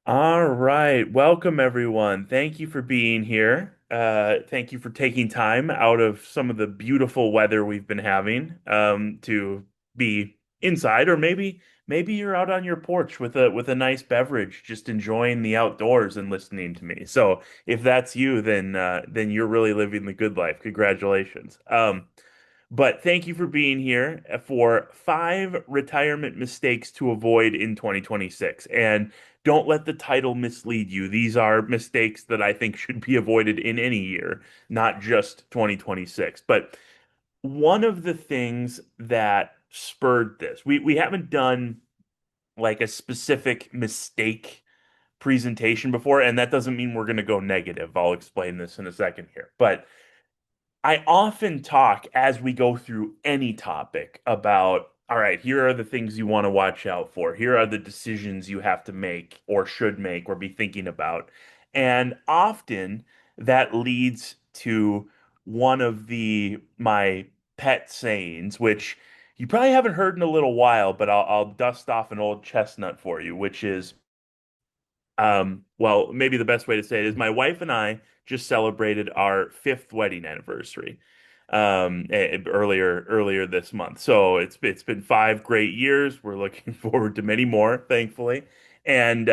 All right. Welcome, everyone. Thank you for being here. Thank you for taking time out of some of the beautiful weather we've been having to be inside, or maybe you're out on your porch with a nice beverage, just enjoying the outdoors and listening to me. So if that's you, then you're really living the good life. Congratulations. But thank you for being here for five retirement mistakes to avoid in 2026. And don't let the title mislead you. These are mistakes that I think should be avoided in any year, not just 2026. But one of the things that spurred this, we haven't done like a specific mistake presentation before, and that doesn't mean we're going to go negative. I'll explain this in a second here. But I often talk as we go through any topic about, all right, here are the things you want to watch out for. Here are the decisions you have to make or should make or be thinking about. And often that leads to one of the my pet sayings, which you probably haven't heard in a little while, but I'll dust off an old chestnut for you, which is well, maybe the best way to say it is my wife and I just celebrated our fifth wedding anniversary earlier this month. So it's been 5 great years. We're looking forward to many more, thankfully. And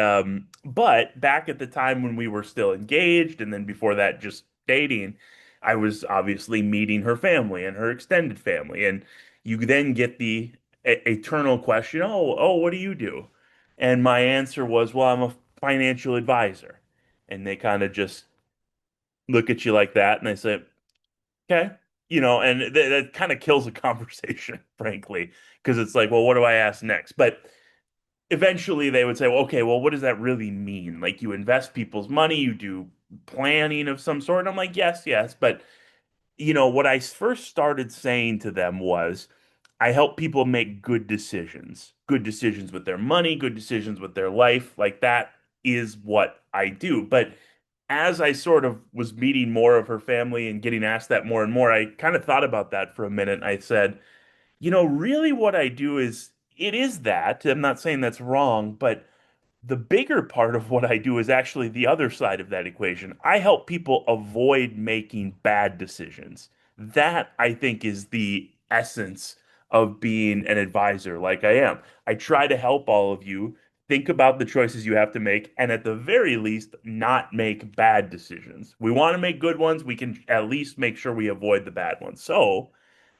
but back at the time when we were still engaged, and then before that, just dating, I was obviously meeting her family and her extended family, and you then get the eternal question, what do you do? And my answer was, well, I'm a financial advisor. And they kind of just look at you like that and they say, okay, and that kind of kills a conversation, frankly, because it's like, well, what do I ask next? But eventually they would say, well, okay, well, what does that really mean? Like you invest people's money, you do planning of some sort. And I'm like, yes, yes. But what I first started saying to them was, I help people make good decisions with their money, good decisions with their life. Like that is what I do. But as I sort of was meeting more of her family and getting asked that more and more, I kind of thought about that for a minute. I said, really what I do is it is that. I'm not saying that's wrong, but the bigger part of what I do is actually the other side of that equation. I help people avoid making bad decisions. That I think is the essence of being an advisor like I am. I try to help all of you think about the choices you have to make and at the very least not make bad decisions. We want to make good ones. We can at least make sure we avoid the bad ones. So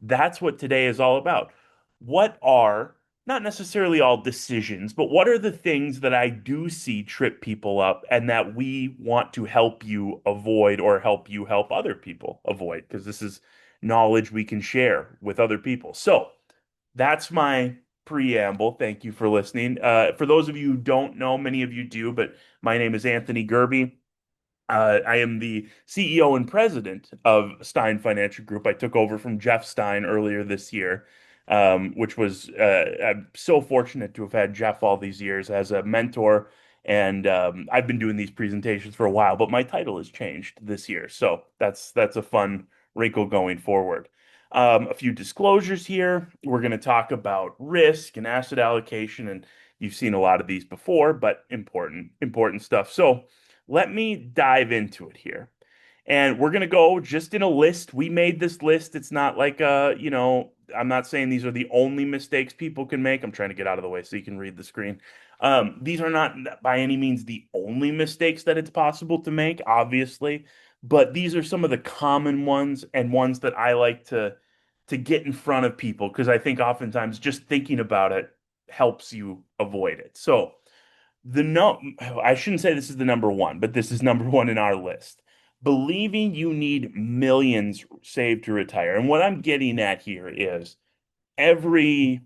that's what today is all about. What are not necessarily all decisions, but what are the things that I do see trip people up and that we want to help you avoid or help you help other people avoid? Because this is knowledge we can share with other people. So that's my preamble. Thank you for listening. For those of you who don't know, many of you do, but my name is Anthony Gerbi. I am the CEO and president of Stein Financial Group. I took over from Jeff Stein earlier this year, which was I'm so fortunate to have had Jeff all these years as a mentor. And I've been doing these presentations for a while, but my title has changed this year, so that's a fun wrinkle going forward. A few disclosures here. We're going to talk about risk and asset allocation, and you've seen a lot of these before, but important stuff. So let me dive into it here. And we're going to go just in a list. We made this list. It's not like I'm not saying these are the only mistakes people can make. I'm trying to get out of the way so you can read the screen. These are not by any means the only mistakes that it's possible to make, obviously, but these are some of the common ones and ones that I like to get in front of people because I think oftentimes just thinking about it helps you avoid it. So, the no, I shouldn't say this is the number one, but this is number one in our list. Believing you need millions saved to retire. And what I'm getting at here is every,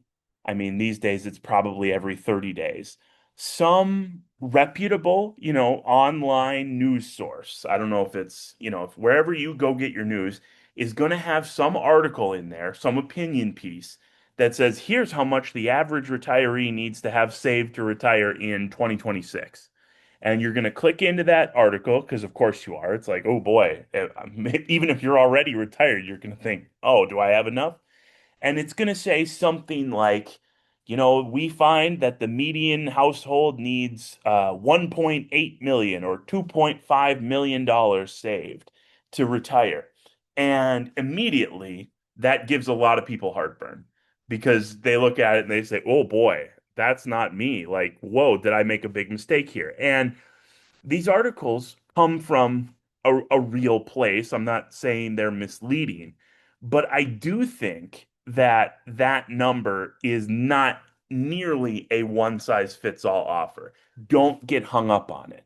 I mean, these days it's probably every 30 days, some reputable, online news source. I don't know if it's, if wherever you go get your news is going to have some article in there, some opinion piece that says, here's how much the average retiree needs to have saved to retire in 2026. And you're going to click into that article because, of course, you are. It's like, oh boy, even if you're already retired, you're going to think, oh, do I have enough? And it's going to say something like, We find that the median household needs 1.8 million or 2.5 million dollars saved to retire. And immediately that gives a lot of people heartburn because they look at it and they say, "Oh boy, that's not me. Like, whoa, did I make a big mistake here?" And these articles come from a real place. I'm not saying they're misleading, but I do think that that number is not nearly a one size fits all offer. Don't get hung up on it.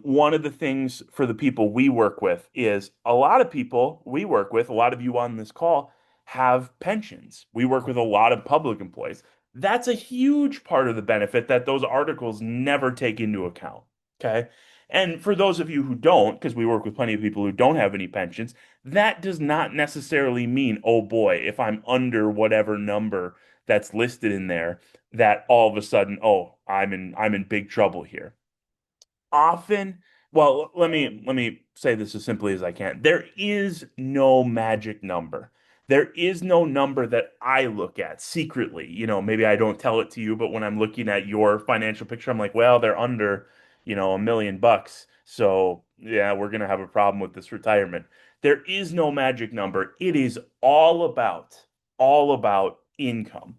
One of the things for the people we work with is a lot of people we work with, a lot of you on this call have pensions. We work with a lot of public employees. That's a huge part of the benefit that those articles never take into account. Okay. And for those of you who don't, because we work with plenty of people who don't have any pensions, that does not necessarily mean, oh boy, if I'm under whatever number that's listed in there, that all of a sudden, oh, I'm in big trouble here. Often, well, let me say this as simply as I can. There is no magic number. There is no number that I look at secretly. Maybe I don't tell it to you, but when I'm looking at your financial picture, I'm like, well, they're under, $1 million. So yeah, we're gonna have a problem with this retirement. There is no magic number. It is all about income.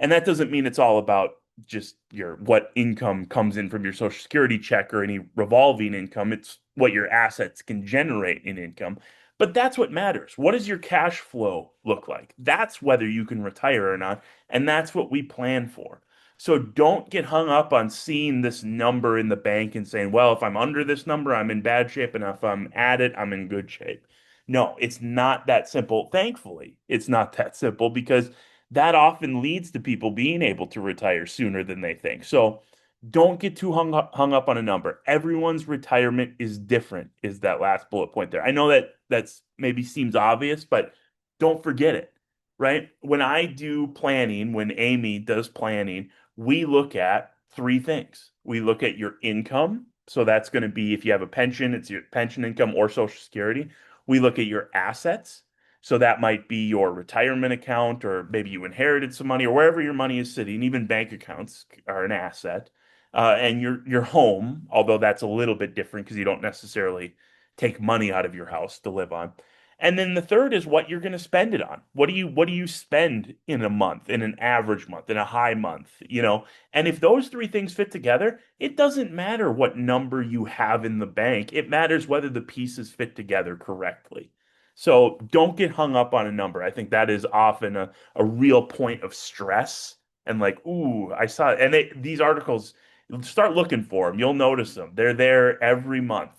And that doesn't mean it's all about just your what income comes in from your social security check or any revolving income. It's what your assets can generate in income. But that's what matters. What does your cash flow look like? That's whether you can retire or not. And that's what we plan for. So don't get hung up on seeing this number in the bank and saying, well, if I'm under this number, I'm in bad shape. And if I'm at it, I'm in good shape. No, it's not that simple. Thankfully, it's not that simple because that often leads to people being able to retire sooner than they think. So don't get too hung up on a number. Everyone's retirement is different, is that last bullet point there. I know that that's maybe seems obvious, but don't forget it, right? When I do planning, when Amy does planning, we look at three things. We look at your income. So that's going to be if you have a pension, it's your pension income or Social Security. We look at your assets. So that might be your retirement account, or maybe you inherited some money, or wherever your money is sitting. Even bank accounts are an asset, and your home, although that's a little bit different because you don't necessarily take money out of your house to live on. And then the third is what you're going to spend it on. What do you spend in a month, in an average month, in a high month, And if those three things fit together, it doesn't matter what number you have in the bank. It matters whether the pieces fit together correctly. So don't get hung up on a number. I think that is often a real point of stress. And like, ooh, I saw it. And these articles, start looking for them. You'll notice them. They're there every month.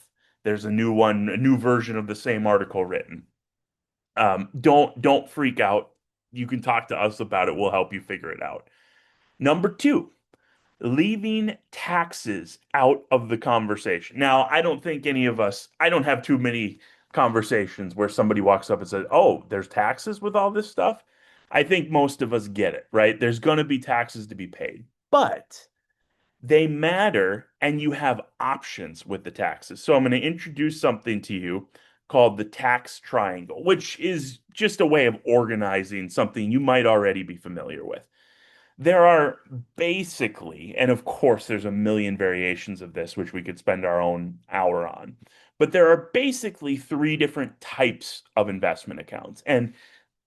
There's a new one, a new version of the same article written. Don't freak out. You can talk to us about it. We'll help you figure it out. Number two, leaving taxes out of the conversation. Now, I don't think any of us, I don't have too many conversations where somebody walks up and says, "Oh, there's taxes with all this stuff." I think most of us get it, right? There's going to be taxes to be paid, but they matter and you have options with the taxes. So I'm going to introduce something to you called the tax triangle, which is just a way of organizing something you might already be familiar with. There are basically, and of course, there's a million variations of this, which we could spend our own hour on, but there are basically three different types of investment accounts. And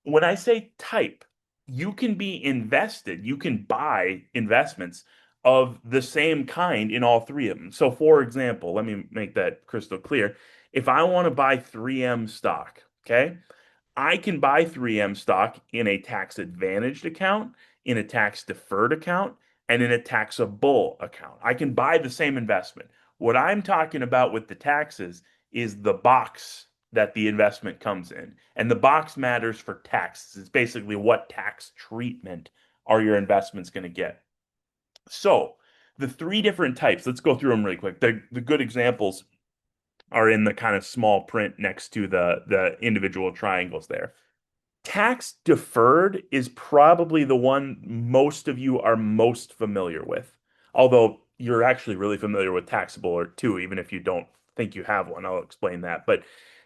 when I say type, you can be invested, you can buy investments of the same kind in all three of them. So, for example, let me make that crystal clear. If I want to buy 3M stock, okay, I can buy 3M stock in a tax advantaged account, in a tax deferred account, and in a taxable account. I can buy the same investment. What I'm talking about with the taxes is the box that the investment comes in. And the box matters for taxes. It's basically what tax treatment are your investments going to get. So, the three different types, let's go through them really quick. The good examples are in the kind of small print next to the individual triangles there. Tax deferred is probably the one most of you are most familiar with. Although you're actually really familiar with taxable or too, even if you don't think you have one. I'll explain that. But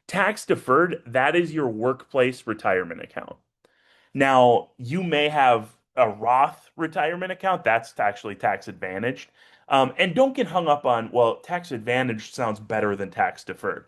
tax deferred, that is your workplace retirement account. Now, you may have a Roth retirement account, that's actually tax advantaged. And don't get hung up on, well, tax advantaged sounds better than tax deferred.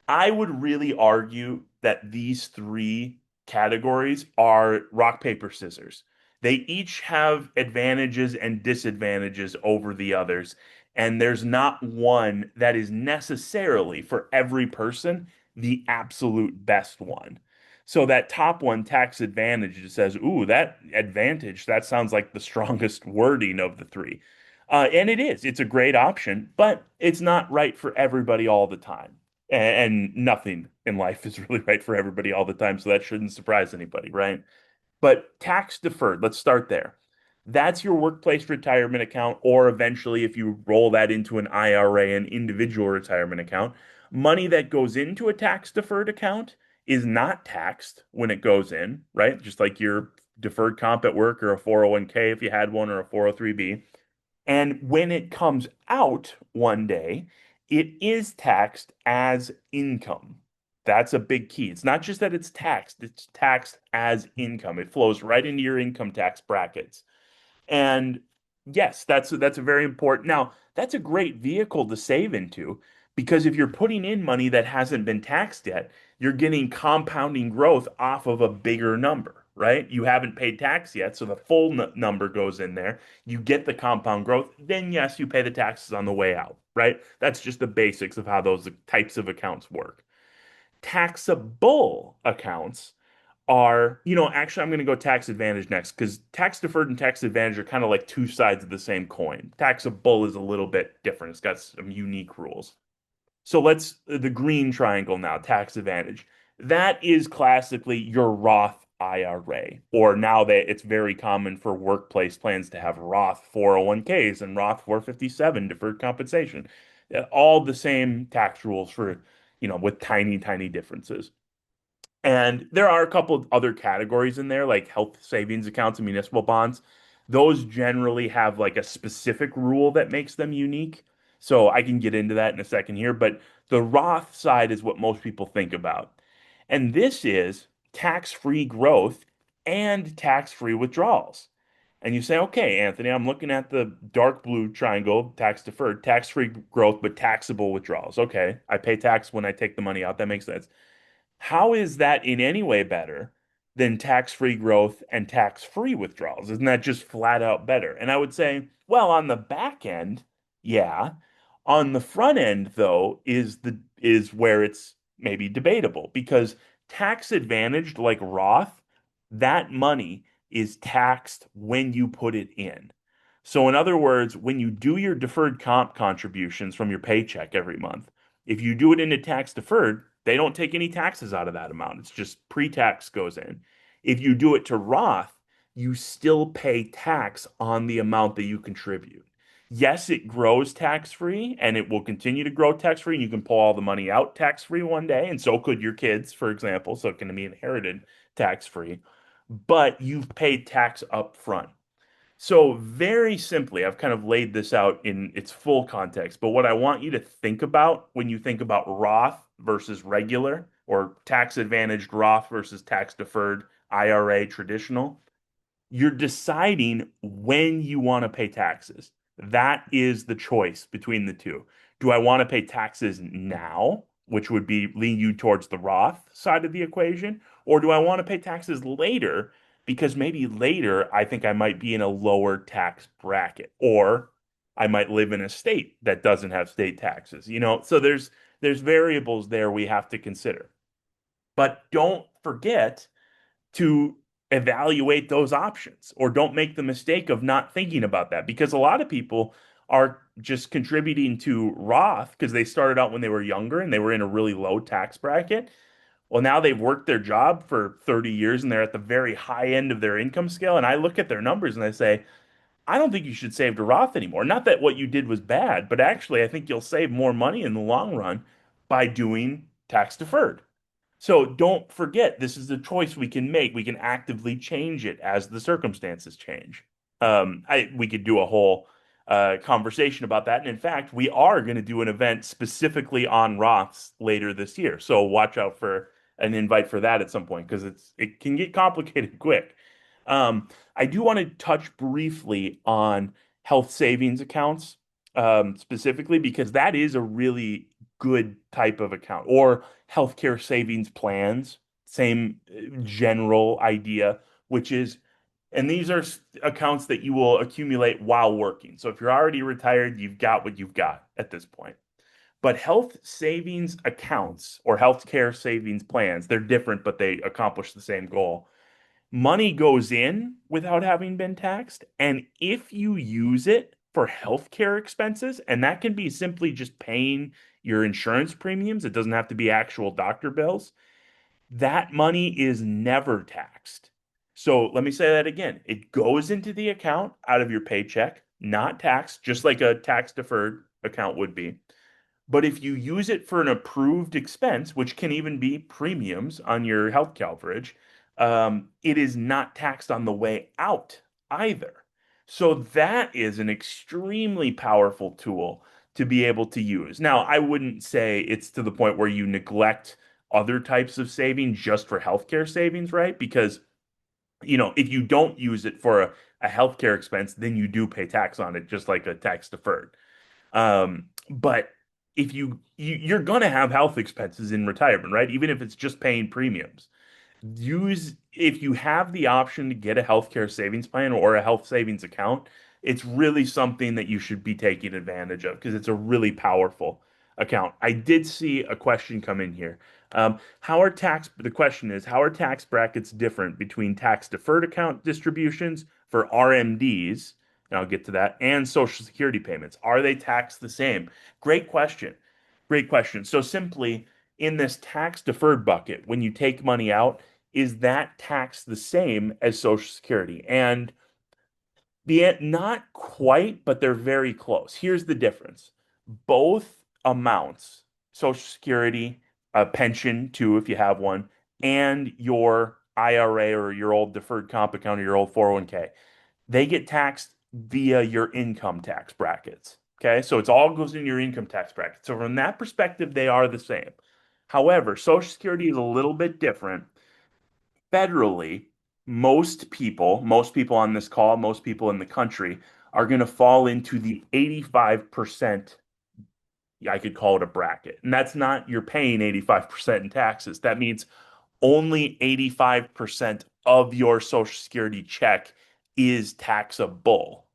I would really argue that these three categories are rock, paper, scissors. They each have advantages and disadvantages over the others, and there's not one that is necessarily for every person the absolute best one. So that top one, tax advantage, it says, ooh, that advantage, that sounds like the strongest wording of the three. And it is. It's a great option, but it's not right for everybody all the time. And nothing in life is really right for everybody all the time, so that shouldn't surprise anybody, right? But tax deferred, let's start there. That's your workplace retirement account, or eventually, if you roll that into an IRA, an individual retirement account, money that goes into a tax deferred account is not taxed when it goes in, right? Just like your deferred comp at work or a 401k if you had one or a 403b. And when it comes out one day, it is taxed as income. That's a big key. It's not just that it's taxed as income. It flows right into your income tax brackets. And yes, that's a very important. Now, that's a great vehicle to save into because if you're putting in money that hasn't been taxed yet, you're getting compounding growth off of a bigger number, right? You haven't paid tax yet, so the full number goes in there. You get the compound growth, then yes, you pay the taxes on the way out, right? That's just the basics of how those types of accounts work. Taxable accounts are, actually, I'm going to go tax advantage next because tax deferred and tax advantage are kind of like two sides of the same coin. Taxable is a little bit different, it's got some unique rules. So let's, the green triangle now, tax advantage. That is classically your Roth IRA, or now that it's very common for workplace plans to have Roth 401ks and Roth 457 deferred compensation. All the same tax rules for, with tiny, tiny differences. And there are a couple of other categories in there, like health savings accounts and municipal bonds. Those generally have like a specific rule that makes them unique. So I can get into that in a second here, but the Roth side is what most people think about. And this is tax-free growth and tax-free withdrawals. And you say, okay, Anthony, I'm looking at the dark blue triangle, tax deferred, tax-free growth, but taxable withdrawals. Okay, I pay tax when I take the money out. That makes sense. How is that in any way better than tax-free growth and tax-free withdrawals? Isn't that just flat out better? And I would say, well, on the back end, yeah. On the front end, though, is where it's maybe debatable because tax advantaged like Roth, that money is taxed when you put it in. So, in other words, when you do your deferred comp contributions from your paycheck every month, if you do it into tax deferred, they don't take any taxes out of that amount. It's just pre-tax goes in. If you do it to Roth, you still pay tax on the amount that you contribute. Yes, it grows tax free and it will continue to grow tax free, and you can pull all the money out tax free one day, and so could your kids, for example. So it can be inherited tax free, but you've paid tax up front. So, very simply, I've kind of laid this out in its full context, but what I want you to think about when you think about Roth versus regular or tax advantaged Roth versus tax deferred IRA traditional, you're deciding when you want to pay taxes. That is the choice between the two. Do I want to pay taxes now, which would be lean you towards the Roth side of the equation, or do I want to pay taxes later because maybe later I think I might be in a lower tax bracket, or I might live in a state that doesn't have state taxes. So there's variables there we have to consider. But don't forget to evaluate those options or don't make the mistake of not thinking about that because a lot of people are just contributing to Roth because they started out when they were younger and they were in a really low tax bracket. Well, now they've worked their job for 30 years and they're at the very high end of their income scale. And I look at their numbers and I say, I don't think you should save to Roth anymore. Not that what you did was bad, but actually, I think you'll save more money in the long run by doing tax deferred. So don't forget, this is a choice we can make. We can actively change it as the circumstances change. We could do a whole conversation about that. And in fact, we are going to do an event specifically on Roths later this year. So watch out for an invite for that at some point because it can get complicated quick. I do want to touch briefly on health savings accounts, specifically because that is a really good type of account, or healthcare savings plans, same general idea, which is, and these are accounts that you will accumulate while working. So if you're already retired, you've got what you've got at this point. But health savings accounts or healthcare savings plans, they're different, but they accomplish the same goal. Money goes in without having been taxed. And if you use it for healthcare expenses, and that can be simply just paying your insurance premiums, it doesn't have to be actual doctor bills, that money is never taxed. So let me say that again. It goes into the account out of your paycheck, not taxed, just like a tax deferred account would be. But if you use it for an approved expense, which can even be premiums on your health coverage, it is not taxed on the way out either. So that is an extremely powerful tool to be able to use. Now, I wouldn't say it's to the point where you neglect other types of saving just for healthcare savings, right? Because, if you don't use it for a healthcare expense, then you do pay tax on it, just like a tax deferred. But if you're gonna have health expenses in retirement, right? Even if it's just paying premiums. Use if you have the option to get a healthcare savings plan or a health savings account, it's really something that you should be taking advantage of because it's a really powerful account. I did see a question come in here. The question is, how are tax brackets different between tax deferred account distributions for RMDs, and I'll get to that, and Social Security payments? Are they taxed the same? Great question. Great question. So simply in this tax deferred bucket, when you take money out, is that tax the same as Social Security? And the not quite, but they're very close. Here's the difference. Both amounts, Social Security, a pension too, if you have one, and your IRA or your old deferred comp account or your old 401k, they get taxed via your income tax brackets. Okay, so it's all goes in your income tax bracket. So from that perspective, they are the same. However, Social Security is a little bit different. Federally, most people on this call, most people in the country are going to fall into the 85%. I could call it a bracket. And that's not you're paying 85% in taxes. That means only 85% of your Social Security check is taxable.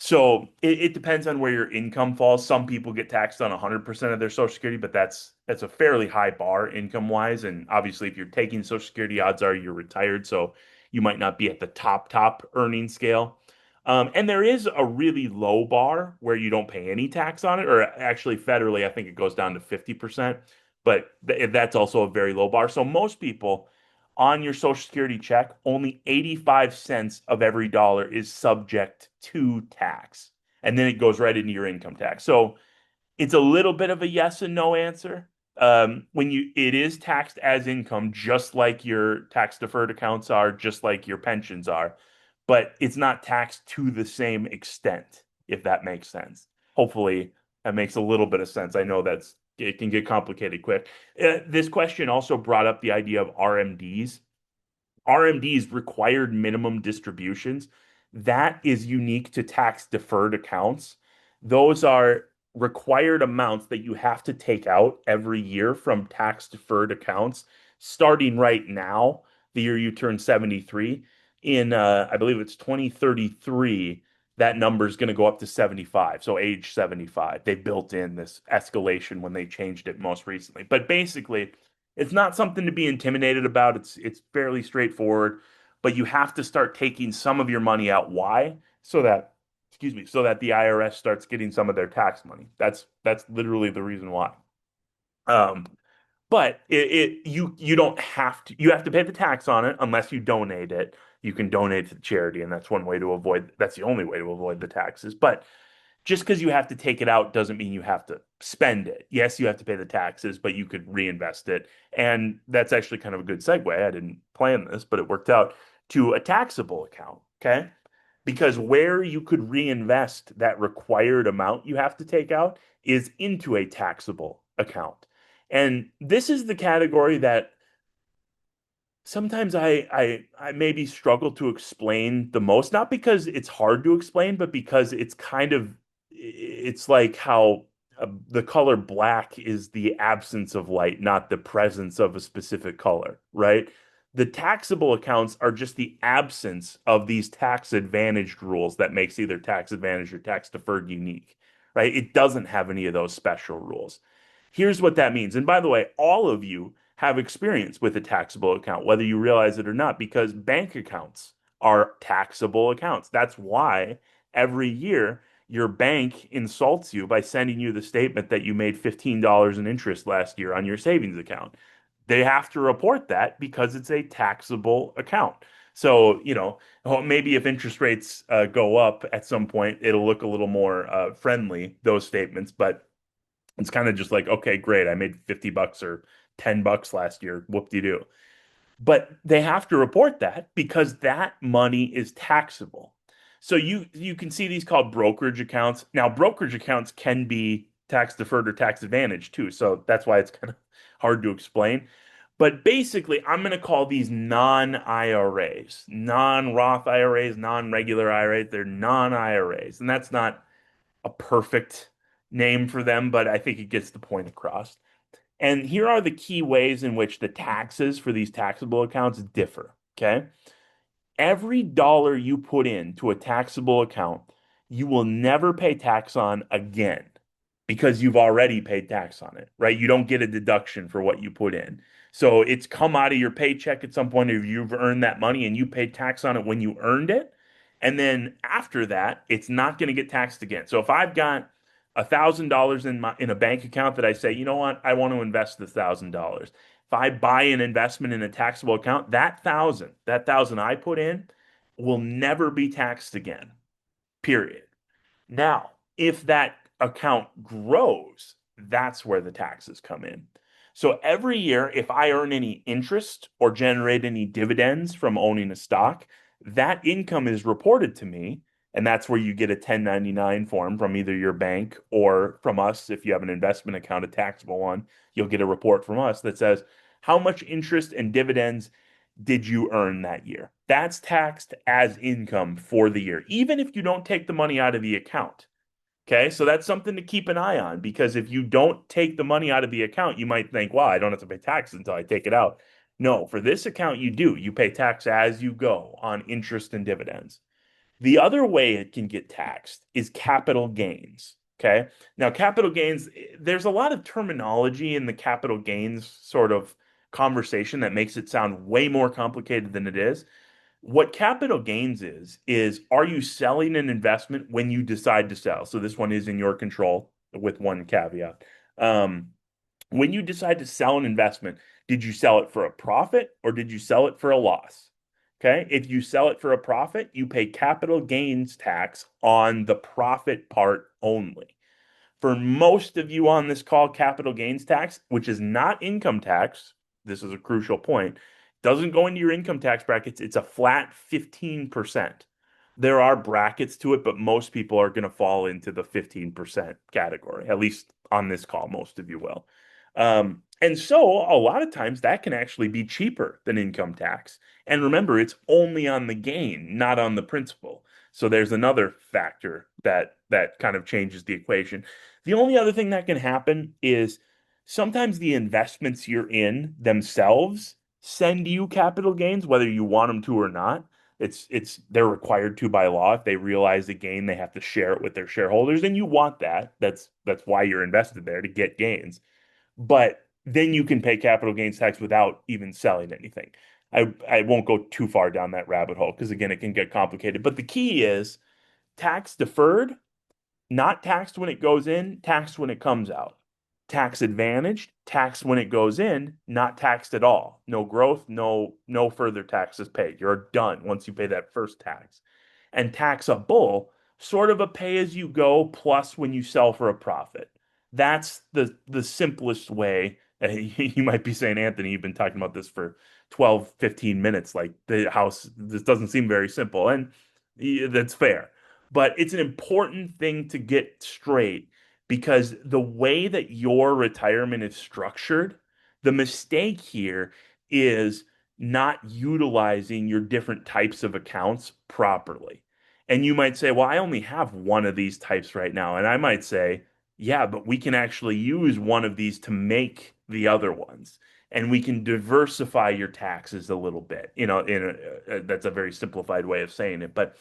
So it depends on where your income falls. Some people get taxed on 100% of their Social Security, but that's a fairly high bar income wise. And obviously, if you're taking Social Security, odds are you're retired, so you might not be at the top earning scale. And there is a really low bar where you don't pay any tax on it, or actually federally, I think it goes down to 50%, but that's also a very low bar. So most people on your Social Security check, only 85 cents of every dollar is subject to tax. And then it goes right into your income tax. So it's a little bit of a yes and no answer. It is taxed as income, just like your tax deferred accounts are, just like your pensions are, but it's not taxed to the same extent, if that makes sense. Hopefully, that makes a little bit of sense. I know it can get complicated quick. This question also brought up the idea of RMDs. RMDs, required minimum distributions, that is unique to tax deferred accounts. Those are required amounts that you have to take out every year from tax deferred accounts, starting right now, the year you turn 73. In, I believe it's 2033, that number is going to go up to 75. So age 75. They built in this escalation when they changed it most recently. But basically, it's not something to be intimidated about. It's fairly straightforward, but you have to start taking some of your money out. Why? So that the IRS starts getting some of their tax money. That's literally the reason why. Um, but you don't have to, you have to pay the tax on it unless you donate it. You can donate to the charity, and that's the only way to avoid the taxes. But just because you have to take it out doesn't mean you have to spend it. Yes, you have to pay the taxes, but you could reinvest it. And that's actually kind of a good segue. I didn't plan this, but it worked out to a taxable account. Okay. Because where you could reinvest that required amount you have to take out is into a taxable account. And this is the category that sometimes I maybe struggle to explain the most, not because it's hard to explain, but because it's kind of it's like how the color black is the absence of light, not the presence of a specific color, right? The taxable accounts are just the absence of these tax advantaged rules that makes either tax advantage or tax deferred unique, right? It doesn't have any of those special rules. Here's what that means. And by the way, all of you have experience with a taxable account, whether you realize it or not, because bank accounts are taxable accounts. That's why every year your bank insults you by sending you the statement that you made $15 in interest last year on your savings account. They have to report that because it's a taxable account. So, maybe if interest rates go up at some point, it'll look a little more friendly, those statements. But it's kind of just like, okay, great. I made $50 or $10 last year. Whoop-de-doo. But they have to report that because that money is taxable. So you can see these called brokerage accounts. Now, brokerage accounts can be tax deferred or tax advantage too. So that's why it's kind of hard to explain. But basically, I'm going to call these non-IRAs, non-Roth IRAs, non-regular IRAs. They're non-IRAs. And that's not a perfect name for them, but I think it gets the point across. And here are the key ways in which the taxes for these taxable accounts differ. Okay. Every dollar you put into a taxable account, you will never pay tax on again because you've already paid tax on it, right? You don't get a deduction for what you put in. So it's come out of your paycheck at some point if you've earned that money and you paid tax on it when you earned it. And then after that, it's not going to get taxed again. So if I've got $1,000 in a bank account that I say, you know what, I want to invest $1,000. If I buy an investment in a taxable account, that thousand I put in will never be taxed again. Period. Now, if that account grows, that's where the taxes come in. So every year, if I earn any interest or generate any dividends from owning a stock, that income is reported to me. And that's where you get a 1099 form from either your bank or from us. If you have an investment account, a taxable one, you'll get a report from us that says how much interest and dividends did you earn that year? That's taxed as income for the year, even if you don't take the money out of the account. Okay, so that's something to keep an eye on because if you don't take the money out of the account, you might think, well, I don't have to pay taxes until I take it out. No, for this account, you do. You pay tax as you go on interest and dividends. The other way it can get taxed is capital gains. Okay. Now, capital gains, there's a lot of terminology in the capital gains sort of conversation that makes it sound way more complicated than it is. What capital gains is are you selling an investment when you decide to sell? So this one is in your control with one caveat. Um, when you decide to sell an investment, did you sell it for a profit or did you sell it for a loss? Okay. If you sell it for a profit, you pay capital gains tax on the profit part only. For most of you on this call, capital gains tax, which is not income tax, this is a crucial point, doesn't go into your income tax brackets. It's a flat 15%. There are brackets to it, but most people are going to fall into the 15% category, at least on this call, most of you will. And so a lot of times that can actually be cheaper than income tax. And remember, it's only on the gain, not on the principal. So there's another factor that kind of changes the equation. The only other thing that can happen is sometimes the investments you're in themselves send you capital gains, whether you want them to or not. They're required to by law. If they realize the gain, they have to share it with their shareholders, and you want that. That's why you're invested there to get gains. But then you can pay capital gains tax without even selling anything. I won't go too far down that rabbit hole because again, it can get complicated. But the key is tax deferred, not taxed when it goes in, taxed when it comes out. Tax advantaged, taxed when it goes in, not taxed at all. No growth, no further taxes paid. You're done once you pay that first tax. And taxable, sort of a pay as you go plus when you sell for a profit. That's the simplest way. You might be saying, Anthony, you've been talking about this for 12, 15 minutes. Like the house, this doesn't seem very simple. And that's fair. But it's an important thing to get straight because the way that your retirement is structured, the mistake here is not utilizing your different types of accounts properly. And you might say, well, I only have one of these types right now. And I might say, yeah, but we can actually use one of these to make the other ones. And we can diversify your taxes a little bit. That's a very simplified way of saying it, but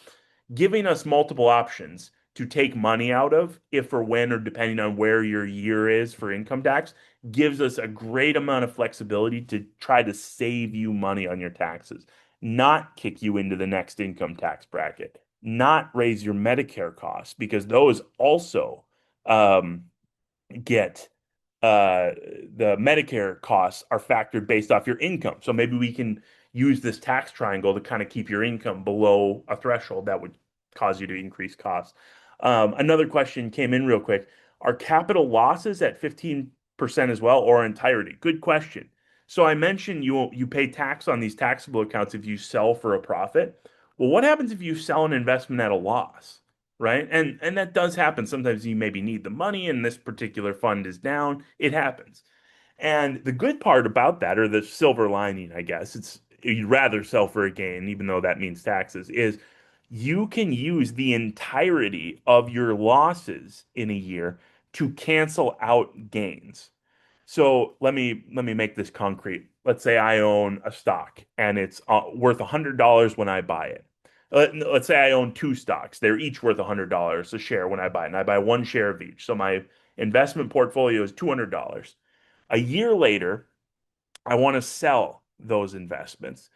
giving us multiple options to take money out of, if or when or depending on where your year is for income tax, gives us a great amount of flexibility to try to save you money on your taxes, not kick you into the next income tax bracket, not raise your Medicare costs, because those also um, get the Medicare costs are factored based off your income. So maybe we can use this tax triangle to kind of keep your income below a threshold that would cause you to increase costs. Another question came in real quick. Are capital losses at 15% as well or entirety? Good question. So I mentioned you pay tax on these taxable accounts if you sell for a profit. Well, what happens if you sell an investment at a loss? Right? And that does happen. Sometimes you maybe need the money and this particular fund is down. It happens. And the good part about that, or the silver lining, I guess, it's you'd rather sell for a gain, even though that means taxes, is you can use the entirety of your losses in a year to cancel out gains. So let me make this concrete. Let's say I own a stock and it's worth $100 when I buy it. Let's say I own two stocks. They're each worth $100 a share when I buy it, and I buy one share of each. So my investment portfolio is $200. A year later, I want to sell those investments,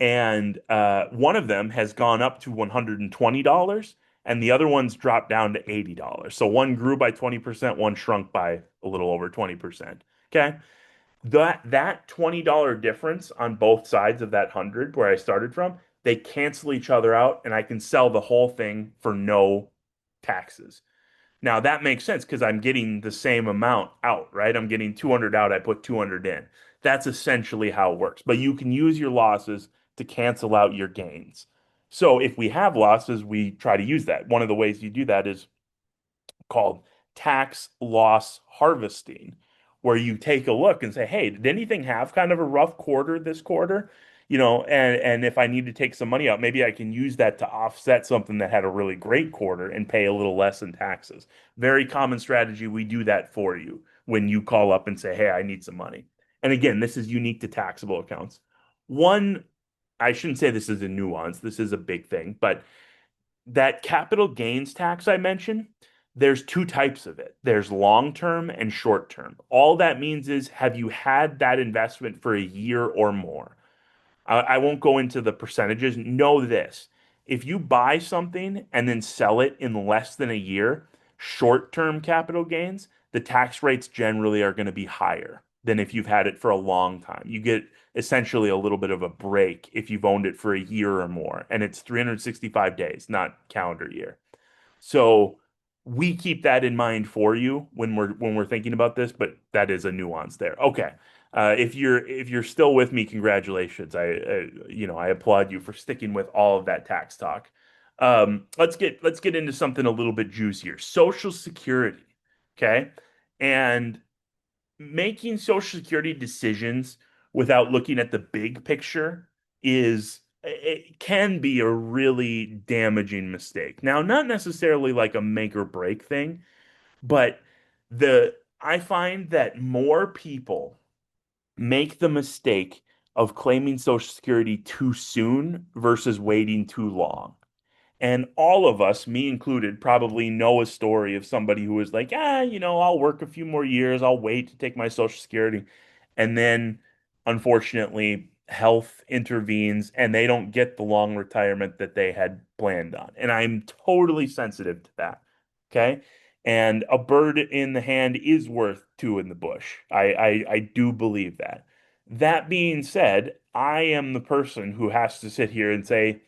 and one of them has gone up to $120, and the other one's dropped down to $80. So one grew by 20%, one shrunk by a little over 20%. Okay. That $20 difference on both sides of that 100 where I started from, they cancel each other out, and I can sell the whole thing for no taxes. Now that makes sense because I'm getting the same amount out, right? I'm getting 200 out, I put 200 in. That's essentially how it works. But you can use your losses to cancel out your gains. So if we have losses, we try to use that. One of the ways you do that is called tax loss harvesting, where you take a look and say, hey, did anything have kind of a rough quarter this quarter? And if I need to take some money out, maybe I can use that to offset something that had a really great quarter and pay a little less in taxes. Very common strategy. We do that for you when you call up and say, hey, I need some money. And again, this is unique to taxable accounts. One, I shouldn't say this is a nuance, this is a big thing, but that capital gains tax I mentioned, there's two types of it. There's long term and short term. All that means is, have you had that investment for a year or more? I won't go into the percentages. Know this. If you buy something and then sell it in less than a year, short-term capital gains, the tax rates generally are going to be higher than if you've had it for a long time. You get essentially a little bit of a break if you've owned it for a year or more, and it's 365 days, not calendar year. So we keep that in mind for you when we're thinking about this, but that is a nuance there. Okay. If you're still with me, congratulations. I applaud you for sticking with all of that tax talk. Let's get into something a little bit juicier. Social Security. Okay. And making Social Security decisions without looking at the big picture is it can be a really damaging mistake. Now, not necessarily like a make or break thing, but the I find that more people make the mistake of claiming Social Security too soon versus waiting too long. And all of us, me included, probably know a story of somebody who was like, I'll work a few more years, I'll wait to take my Social Security. And then, unfortunately, health intervenes and they don't get the long retirement that they had planned on. And I'm totally sensitive to that. Okay. And a bird in the hand is worth two in the bush. I do believe that. That being said, I am the person who has to sit here and say,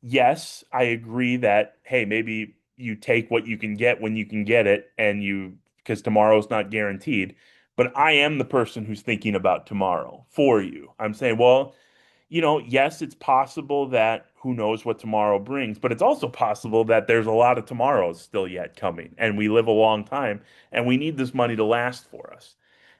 yes, I agree that, hey, maybe you take what you can get when you can get it, because tomorrow's not guaranteed. But I am the person who's thinking about tomorrow for you. I'm saying, well, yes, it's possible that who knows what tomorrow brings, but it's also possible that there's a lot of tomorrows still yet coming, and we live a long time, and we need this money to last for us.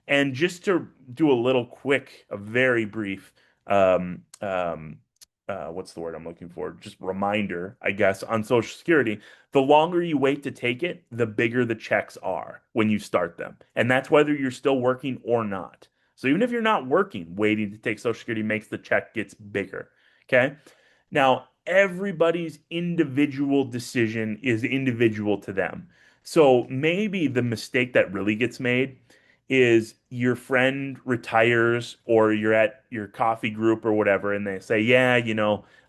And just to do a little quick, a very brief what's the word I'm looking for? Just reminder, I guess, on Social Security. The longer you wait to take it, the bigger the checks are when you start them. And that's whether you're still working or not. So even if you're not working, waiting to take Social Security makes the check gets bigger. Okay. Now, everybody's individual decision is individual to them. So maybe the mistake that really gets made is your friend retires or you're at your coffee group or whatever, and they say, yeah,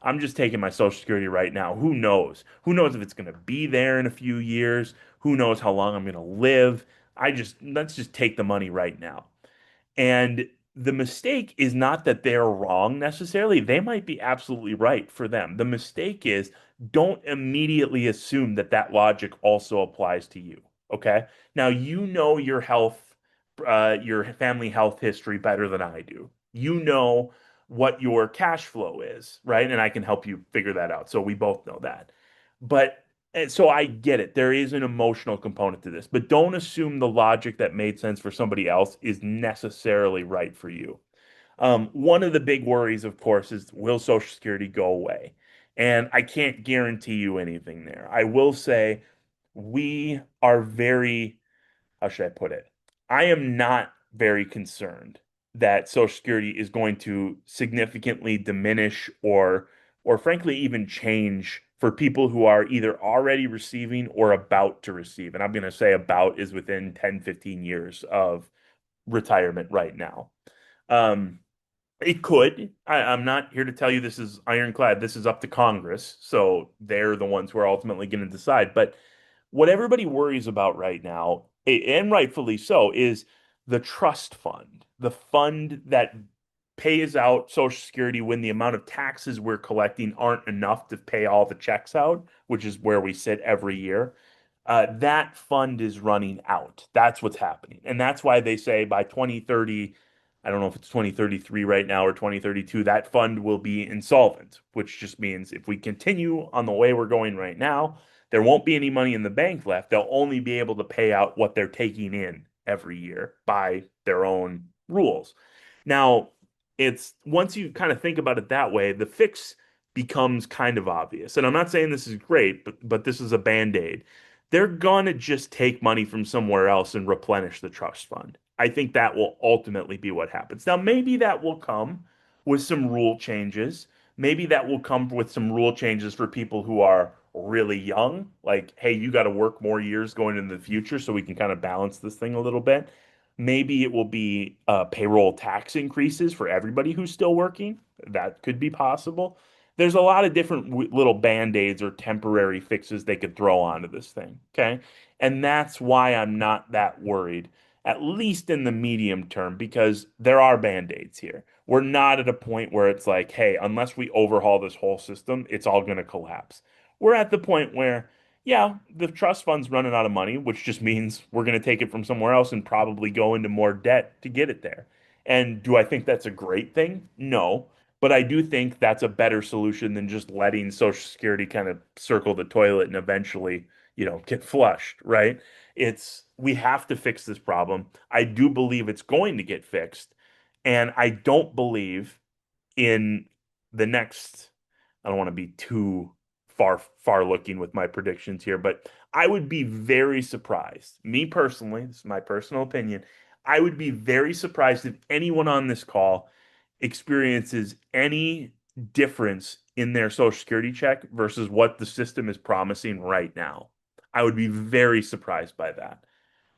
I'm just taking my Social Security right now. Who knows? Who knows if it's going to be there in a few years? Who knows how long I'm going to live? Let's just take the money right now. And the mistake is not that they're wrong necessarily. They might be absolutely right for them. The mistake is don't immediately assume that that logic also applies to you. Okay. Now, your health, your family health history better than I do. You know what your cash flow is, right? And I can help you figure that out. So we both know that. But and so I get it. There is an emotional component to this, but don't assume the logic that made sense for somebody else is necessarily right for you. One of the big worries, of course, is will Social Security go away? And I can't guarantee you anything there. I will say we are very, how should I put it? I am not very concerned that Social Security is going to significantly diminish or frankly even change for people who are either already receiving or about to receive. And I'm going to say about is within 10, 15 years of retirement right now. Um, it could. I'm not here to tell you this is ironclad. This is up to Congress. So they're the ones who are ultimately going to decide. But what everybody worries about right now, and rightfully so, is the trust fund, the fund that pays out Social Security when the amount of taxes we're collecting aren't enough to pay all the checks out, which is where we sit every year. That fund is running out. That's what's happening. And that's why they say by 2030, I don't know if it's 2033 right now or 2032, that fund will be insolvent, which just means if we continue on the way we're going right now, there won't be any money in the bank left. They'll only be able to pay out what they're taking in every year by their own rules. Now, it's once you kind of think about it that way, the fix becomes kind of obvious. And I'm not saying this is great, but this is a band-aid. They're gonna just take money from somewhere else and replenish the trust fund. I think that will ultimately be what happens. Now, maybe that will come with some rule changes. Maybe that will come with some rule changes for people who are really young. Like, hey, you got to work more years going into the future so we can kind of balance this thing a little bit. Maybe it will be payroll tax increases for everybody who's still working. That could be possible. There's a lot of different little band-aids or temporary fixes they could throw onto this thing. Okay. And that's why I'm not that worried, at least in the medium term, because there are band-aids here. We're not at a point where it's like, hey, unless we overhaul this whole system, it's all going to collapse. We're at the point where, yeah, the trust fund's running out of money, which just means we're going to take it from somewhere else and probably go into more debt to get it there. And do I think that's a great thing? No. But I do think that's a better solution than just letting Social Security kind of circle the toilet and eventually, get flushed, right? We have to fix this problem. I do believe it's going to get fixed. And I don't believe in the next, I don't want to be too far looking with my predictions here, but I would be very surprised. Me personally, this is my personal opinion. I would be very surprised if anyone on this call experiences any difference in their Social Security check versus what the system is promising right now. I would be very surprised by that.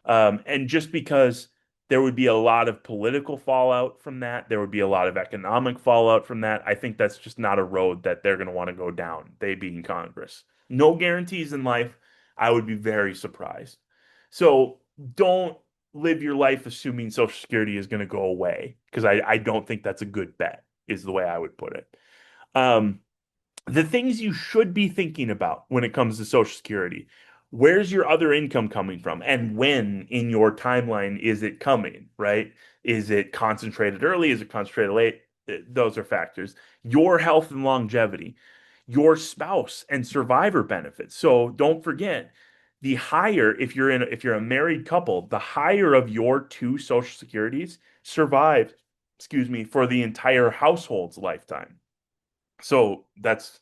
And just because there would be a lot of political fallout from that, there would be a lot of economic fallout from that. I think that's just not a road that they're going to want to go down, they being Congress. No guarantees in life. I would be very surprised. So don't live your life assuming Social Security is going to go away because I don't think that's a good bet, is the way I would put it. Um, the things you should be thinking about when it comes to Social Security. Where's your other income coming from? And when in your timeline is it coming, right? Is it concentrated early? Is it concentrated late? Those are factors. Your health and longevity, your spouse and survivor benefits. So don't forget, the higher, if you're a married couple, the higher of your two Social Securities survive excuse me, for the entire household's lifetime. So that's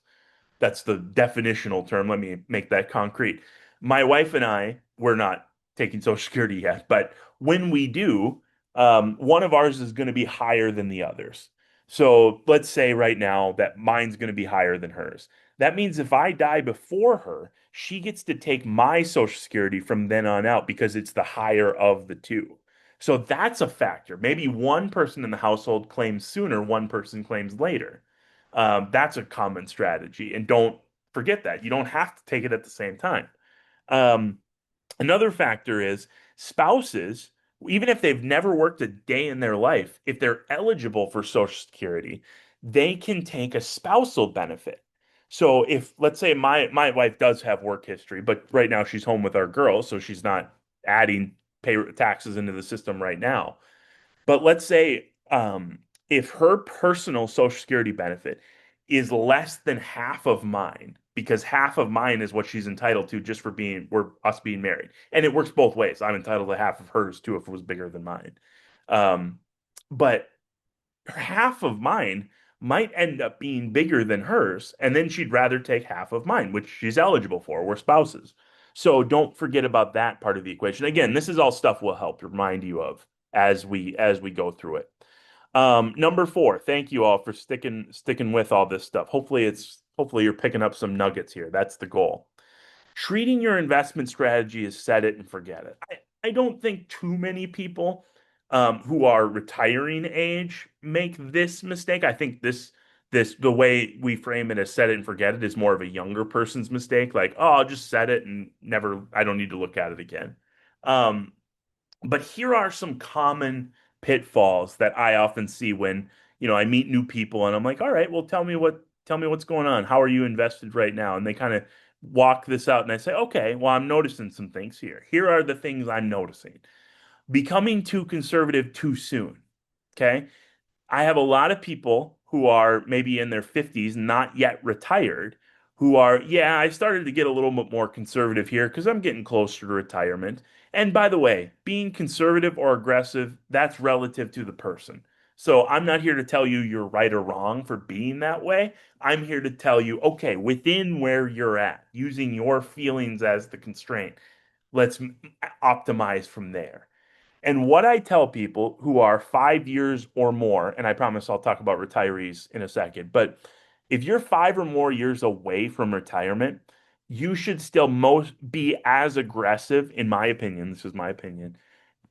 the definitional term. Let me make that concrete. My wife and I, we're not taking Social Security yet, but when we do, one of ours is going to be higher than the others. So let's say right now that mine's going to be higher than hers. That means if I die before her, she gets to take my Social Security from then on out because it's the higher of the two. So that's a factor. Maybe one person in the household claims sooner, one person claims later. That's a common strategy. And don't forget that. You don't have to take it at the same time. Um, Another factor is spouses, even if they've never worked a day in their life, if they're eligible for Social Security, they can take a spousal benefit. So if let's say my wife does have work history, but right now she's home with our girls, so she's not adding pay taxes into the system right now. But let's say if her personal Social Security benefit is less than half of mine, because half of mine is what she's entitled to just for we're us being married, and it works both ways. I'm entitled to half of hers too if it was bigger than mine. Um, but half of mine might end up being bigger than hers, and then she'd rather take half of mine, which she's eligible for. We're spouses. So don't forget about that part of the equation. Again, this is all stuff we'll help remind you of as we go through it. Number four, thank you all for sticking with all this stuff. Hopefully you're picking up some nuggets here. That's the goal. Treating your investment strategy as set it and forget it. I don't think too many people who are retiring age make this mistake. I think the way we frame it as set it and forget it is more of a younger person's mistake. Like, oh, I'll just set it and never, I don't need to look at it again. Um, but here are some common pitfalls that I often see when, I meet new people and I'm like, all right, well, tell me what's going on. How are you invested right now? And they kind of walk this out and I say, okay, well, I'm noticing some things here. Here are the things I'm noticing. Becoming too conservative too soon. Okay. I have a lot of people who are maybe in their 50s, not yet retired, who are, yeah, I started to get a little bit more conservative here because I'm getting closer to retirement. And by the way, being conservative or aggressive, that's relative to the person. So I'm not here to tell you you're right or wrong for being that way. I'm here to tell you, okay, within where you're at, using your feelings as the constraint, let's optimize from there. And what I tell people who are 5 years or more, and I promise I'll talk about retirees in a second, but if you're 5 or more years away from retirement, you should still most be as aggressive, in my opinion, this is my opinion,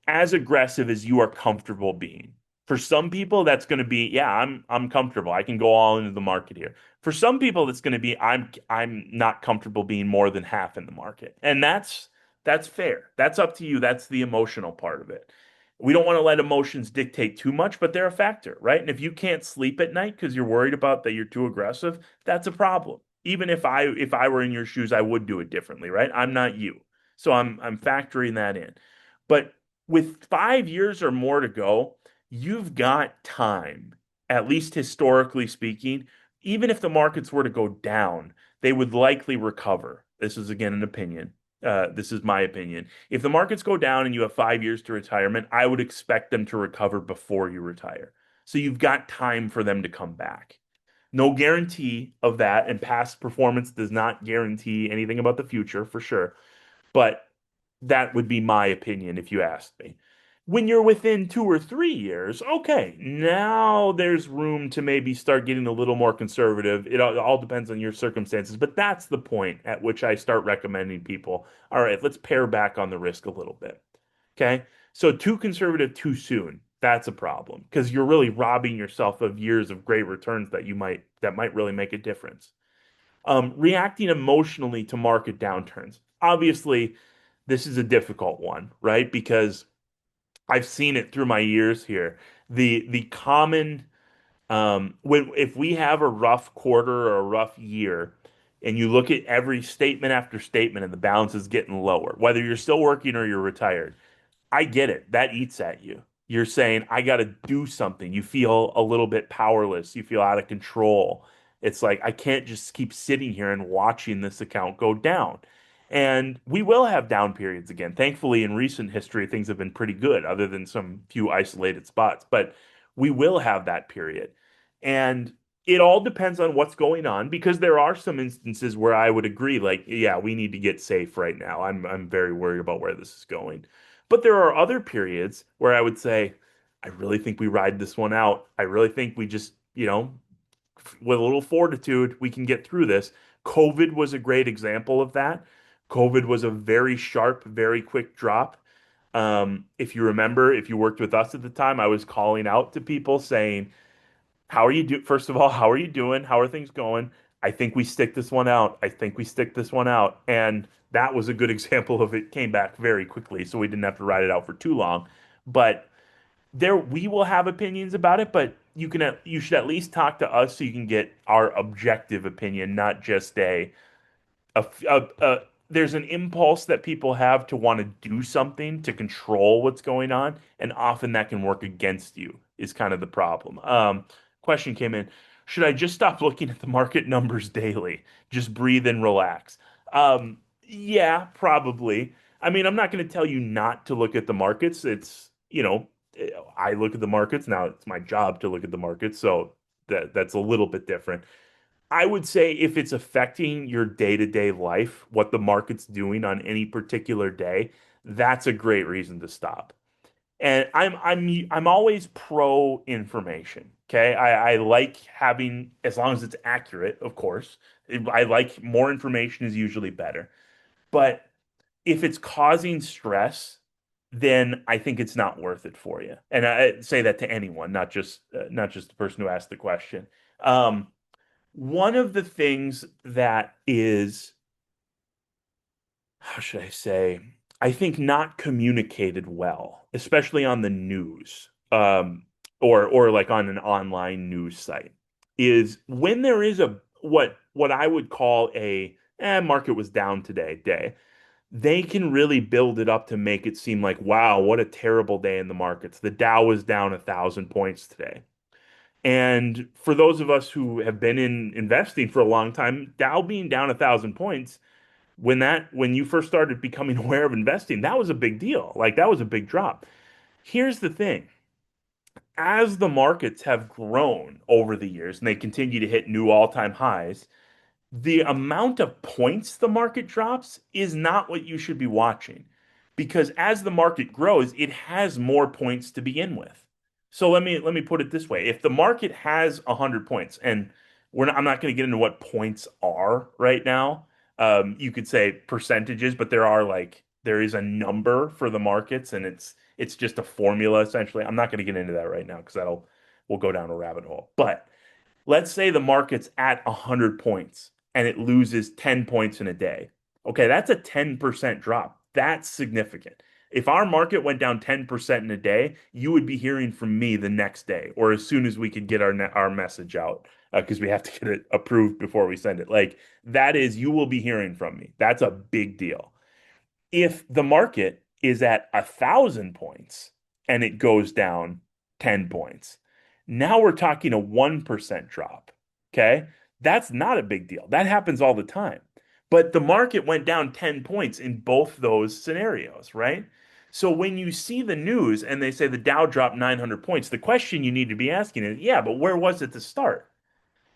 as aggressive as you are comfortable being. For some people, that's going to be, yeah, I'm comfortable. I can go all into the market here. For some people, it's going to be, I'm not comfortable being more than half in the market. And that's fair. That's up to you. That's the emotional part of it. We don't want to let emotions dictate too much, but they're a factor, right? And if you can't sleep at night because you're worried about that you're too aggressive, that's a problem. Even if I were in your shoes, I would do it differently, right? I'm not you. So I'm factoring that in. But with 5 years or more to go, you've got time, at least historically speaking. Even if the markets were to go down, they would likely recover. This is again an opinion. This is my opinion. If the markets go down and you have 5 years to retirement, I would expect them to recover before you retire. So you've got time for them to come back. No guarantee of that, and past performance does not guarantee anything about the future for sure. But that would be my opinion if you asked me. When you're within 2 or 3 years, okay, now there's room to maybe start getting a little more conservative. It all depends on your circumstances, but that's the point at which I start recommending people, all right, let's pare back on the risk a little bit. Okay? So too conservative too soon, that's a problem because you're really robbing yourself of years of great returns that might really make a difference. Reacting emotionally to market downturns. Obviously, this is a difficult one, right? Because I've seen it through my years here. The common when if we have a rough quarter or a rough year, and you look at every statement after statement, and the balance is getting lower, whether you're still working or you're retired, I get it. That eats at you. You're saying, I got to do something. You feel a little bit powerless. You feel out of control. It's like, I can't just keep sitting here and watching this account go down. And we will have down periods again. Thankfully, in recent history, things have been pretty good, other than some few isolated spots. But we will have that period. And it all depends on what's going on because there are some instances where I would agree, like, yeah, we need to get safe right now. I'm very worried about where this is going. But there are other periods where I would say, I really think we ride this one out. I really think we just, with a little fortitude, we can get through this. COVID was a great example of that. COVID was a very sharp, very quick drop. If you remember, if you worked with us at the time, I was calling out to people saying, how are you do? First of all, how are you doing? How are things going? I think we stick this one out. I think we stick this one out. And that was a good example of it came back very quickly, so we didn't have to ride it out for too long. But there we will have opinions about it, but you should at least talk to us so you can get our objective opinion, not just a there's an impulse that people have to want to do something to control what's going on, and often that can work against you, is kind of the problem. Question came in. Should I just stop looking at the market numbers daily? Just breathe and relax. Yeah, probably. I mean, I'm not going to tell you not to look at the markets. I look at the markets. Now it's my job to look at the markets, so that's a little bit different. I would say if it's affecting your day-to-day life, what the market's doing on any particular day, that's a great reason to stop. And I'm always pro information. Okay. I like having, as long as it's accurate, of course. I like more information is usually better. But if it's causing stress, then I think it's not worth it for you. And I say that to anyone, not just the person who asked the question. Um, One of the things that is, how should I say, I think not communicated well, especially on the news, or like on an online news site, is when there is a what I would call a market was down today day. They can really build it up to make it seem like, wow, what a terrible day in the markets. The Dow was down 1,000 points today. And for those of us who have been in investing for a long time, Dow being down 1,000 points, when you first started becoming aware of investing, that was a big deal. Like that was a big drop. Here's the thing. As the markets have grown over the years and they continue to hit new all-time highs, the amount of points the market drops is not what you should be watching because as the market grows, it has more points to begin with. So let me put it this way. If the market has 100 points, and I'm not going to get into what points are right now. You could say percentages, but there is a number for the markets, and it's just a formula essentially. I'm not going to get into that right now because we'll go down a rabbit hole. But let's say the market's at 100 points and it loses 10 points in a day. Okay, that's a 10% drop. That's significant. If our market went down 10% in a day, you would be hearing from me the next day or as soon as we could get our message out because we have to get it approved before we send it. Like that is, you will be hearing from me. That's a big deal. If the market is at 1,000 points and it goes down 10 points, now we're talking a 1% drop. Okay. That's not a big deal. That happens all the time. But the market went down 10 points in both those scenarios, right? So when you see the news and they say the Dow dropped 900 points, the question you need to be asking is, yeah, but where was it to start?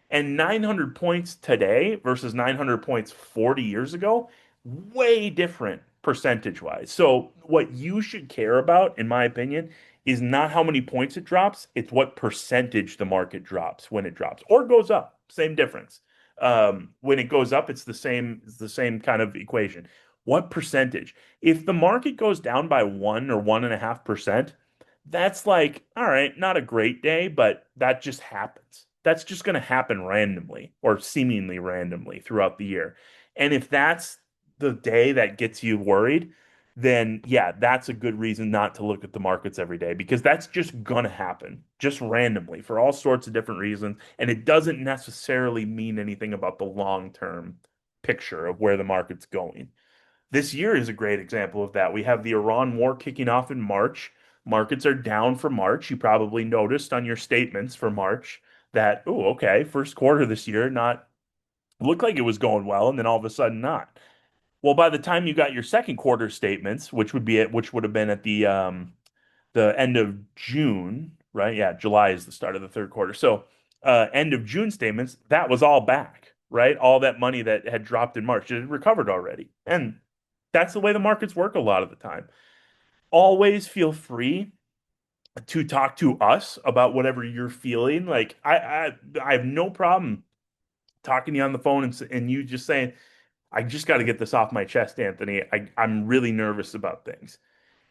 And 900 points today versus 900 points 40 years ago, way different percentage wise. So, what you should care about, in my opinion, is not how many points it drops, it's what percentage the market drops when it drops or goes up. Same difference. When it goes up, it's the same kind of equation. What percentage? If the market goes down by 1 or 1.5%, that's like, all right, not a great day, but that just happens. That's just going to happen randomly or seemingly randomly throughout the year. And if that's the day that gets you worried, then yeah, that's a good reason not to look at the markets every day because that's just going to happen just randomly for all sorts of different reasons. And it doesn't necessarily mean anything about the long-term picture of where the market's going. This year is a great example of that. We have the Iran war kicking off in March. Markets are down for March. You probably noticed on your statements for March that, oh, okay, first quarter this year not looked like it was going well, and then all of a sudden not. Well, by the time you got your second quarter statements, which would have been at the end of June, right? Yeah, July is the start of the third quarter. So end of June statements, that was all back, right? All that money that had dropped in March, it had recovered already. And that's the way the markets work a lot of the time. Always feel free to talk to us about whatever you're feeling. Like I have no problem talking to you on the phone and you just saying, I just got to get this off my chest, Anthony. I'm really nervous about things.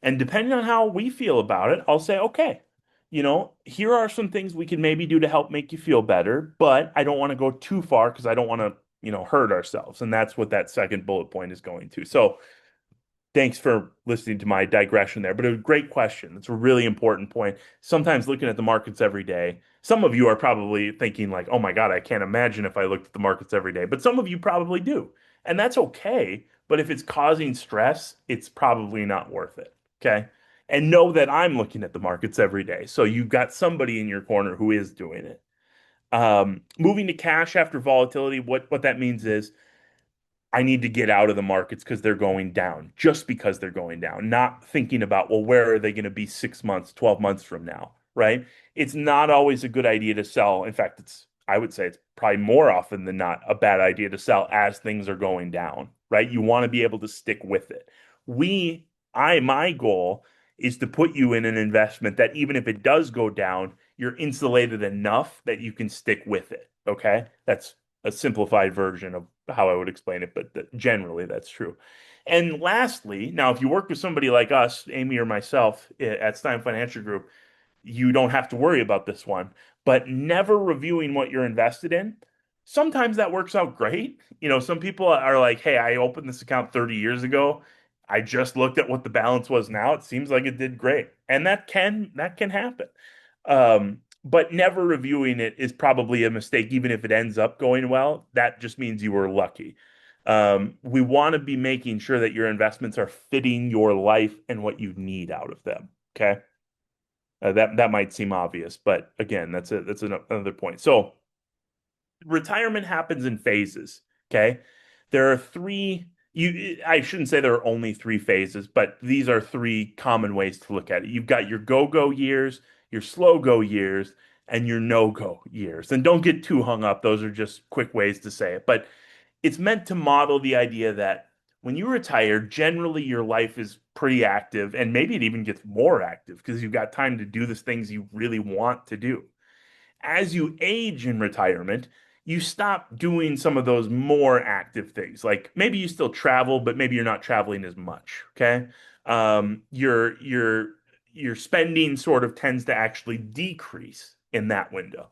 And depending on how we feel about it, I'll say, okay, here are some things we can maybe do to help make you feel better, but I don't want to go too far because I don't want to, hurt ourselves. And that's what that second bullet point is going to. So thanks for listening to my digression there, but a great question. It's a really important point. Sometimes looking at the markets every day, some of you are probably thinking like, "Oh my God, I can't imagine if I looked at the markets every day." But some of you probably do. And that's okay, but if it's causing stress, it's probably not worth it. Okay? And know that I'm looking at the markets every day. So you've got somebody in your corner who is doing it. Moving to cash after volatility, what that means is I need to get out of the markets because they're going down, just because they're going down, not thinking about, well, where are they going to be 6 months, 12 months from now, right? It's not always a good idea to sell. In fact, I would say it's probably more often than not a bad idea to sell as things are going down, right? You want to be able to stick with it. My goal is to put you in an investment that even if it does go down, you're insulated enough that you can stick with it. Okay. That's a simplified version of how I would explain it, but generally that's true. And lastly, now if you work with somebody like us, Amy or myself at Stein Financial Group, you don't have to worry about this one, but never reviewing what you're invested in. Sometimes that works out great. Some people are like, hey, I opened this account 30 years ago. I just looked at what the balance was now. It seems like it did great. And that can happen. But never reviewing it is probably a mistake, even if it ends up going well. That just means you were lucky. We want to be making sure that your investments are fitting your life and what you need out of them. Okay. That might seem obvious, but again, that's another point. So retirement happens in phases. Okay. There are three, I shouldn't say there are only three phases, but these are three common ways to look at it. You've got your go-go years, your slow-go years, and your no-go years. And don't get too hung up. Those are just quick ways to say it. But it's meant to model the idea that when you retire, generally your life is pretty active, and maybe it even gets more active because you've got time to do the things you really want to do. As you age in retirement, you stop doing some of those more active things. Like maybe you still travel, but maybe you're not traveling as much. Okay. Your spending sort of tends to actually decrease in that window.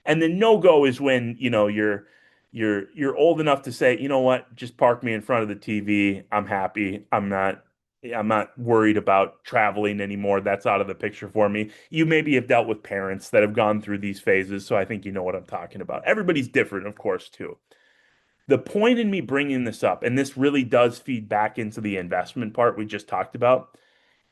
And the no-go is when, you're old enough to say, you know what, just park me in front of the TV. I'm happy. I'm not worried about traveling anymore. That's out of the picture for me. You maybe have dealt with parents that have gone through these phases, so I think you know what I'm talking about. Everybody's different, of course, too. The point in me bringing this up, and this really does feed back into the investment part we just talked about,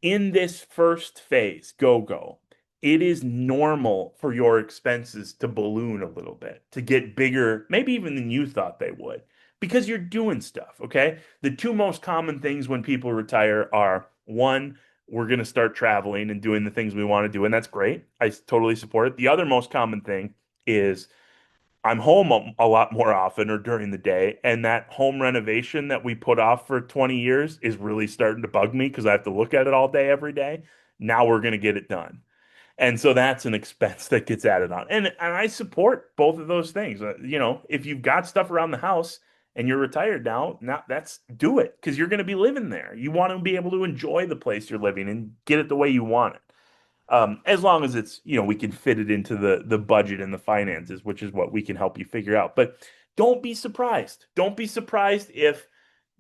in this first phase, go, it is normal for your expenses to balloon a little bit, to get bigger, maybe even than you thought they would, because you're doing stuff, okay? The two most common things when people retire are one, we're going to start traveling and doing the things we want to do, and that's great. I totally support it. The other most common thing is I'm home a lot more often or during the day, and that home renovation that we put off for 20 years is really starting to bug me because I have to look at it all day every day. Now we're going to get it done. And so that's an expense that gets added on. And I support both of those things. If you've got stuff around the house and you're retired now that's do it because you're going to be living there. You want to be able to enjoy the place you're living and get it the way you want it. As long as it's, we can fit it into the budget and the finances, which is what we can help you figure out. But don't be surprised. Don't be surprised if